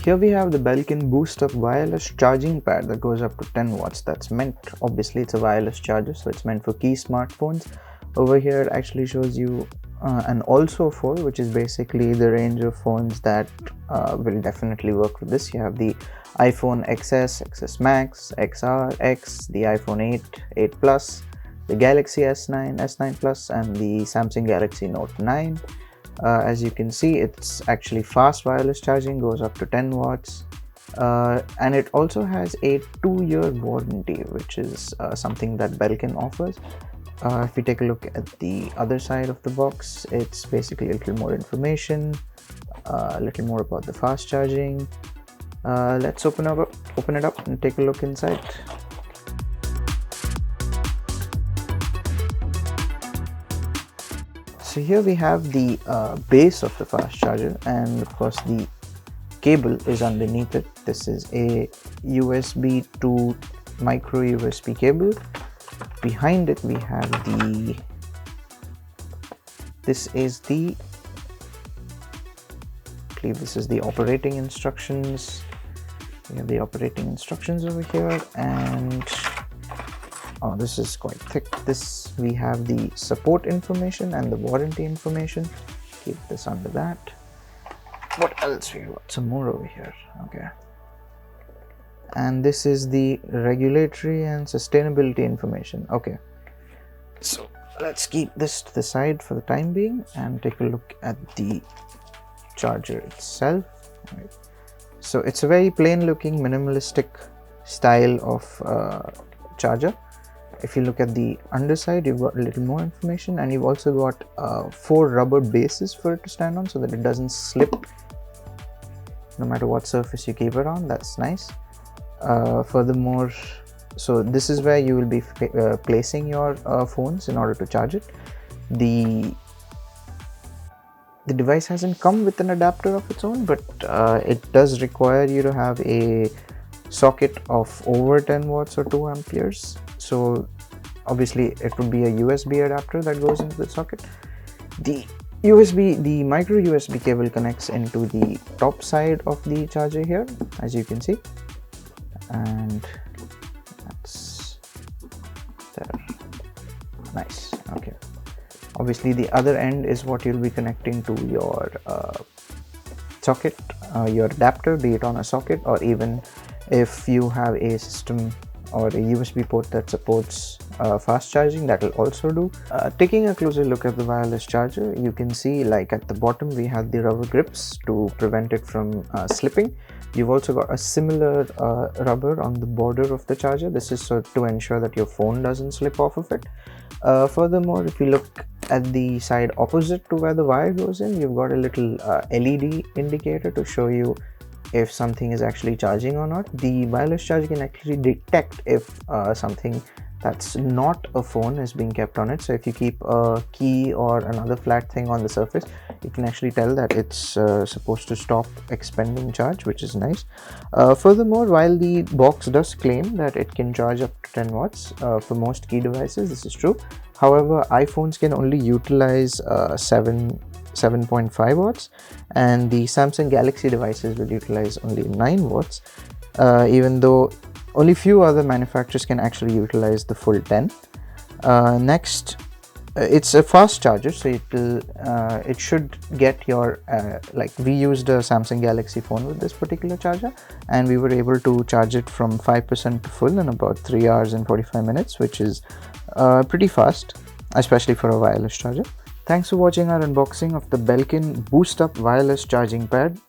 here we have the Belkin Boost Up Wireless Charging Pad that goes up to 10 watts. That's meant, obviously it's a wireless charger, so it's meant for key smartphones. Over here it actually shows you an also 4, which is basically the range of phones that will definitely work with this. You have the iPhone XS, XS Max, XR, X, the iPhone 8, 8 Plus, the Galaxy S9, S9 Plus, and the Samsung Galaxy Note 9. As you can see, it's actually fast wireless charging, goes up to 10 watts. And it also has a 2-year warranty, which is something that Belkin offers. If we take a look at the other side of the box, it's basically a little more information, a little more about the fast charging. Let's open it up and take a look inside. So here we have the base of the fast charger, and of course the cable is underneath it. This is a USB to micro USB cable. Behind it we have this is the operating instructions. We have the operating instructions over here, and oh, this is quite thick. We have the support information and the warranty information. Keep this under that. What else we got? Some more over here. Okay. And this is the regulatory and sustainability information. Okay. So let's keep this to the side for the time being and take a look at the charger itself. Right. So it's a very plain looking minimalistic style of charger. If you look at the underside, you've got a little more information, and you've also got 4 rubber bases for it to stand on so that it doesn't slip no matter what surface you keep it on. That's nice. Furthermore, so this is where you will be placing your phones in order to charge it. The device hasn't come with an adapter of its own, but it does require you to have a socket of over 10 watts or 2 amperes. So obviously it would be a USB adapter that goes into the socket. The micro USB cable connects into the top side of the charger here, as you can see, and that's there. Nice. Okay. Obviously the other end is what you'll be connecting to your socket, your adapter, be it on a socket, or even if you have a system or a USB port that supports fast charging, that will also do. Taking a closer look at the wireless charger, you can see, like at the bottom we have the rubber grips to prevent it from slipping. You've also got a similar rubber on the border of the charger. This is so to ensure that your phone doesn't slip off of it. Furthermore, if you look at the side opposite to where the wire goes in, you've got a little LED indicator to show you if something is actually charging or not. The wireless charger can actually detect if something that's not a phone is being kept on it. So if you keep a key or another flat thing on the surface, you can actually tell that it's supposed to stop expending charge, which is nice. Furthermore, while the box does claim that it can charge up to 10 watts for most key devices, this is true. However, iPhones can only utilize 7.5 watts, and the Samsung Galaxy devices will utilize only 9 watts, even though only few other manufacturers can actually utilize the full 10. Next, it's a fast charger, so it should get your like we used a Samsung Galaxy phone with this particular charger, and we were able to charge it from 5% to full in about 3 hours and 45 minutes, which is pretty fast, especially for a wireless charger. Thanks for watching our unboxing of the Belkin Boost Up Wireless Charging Pad.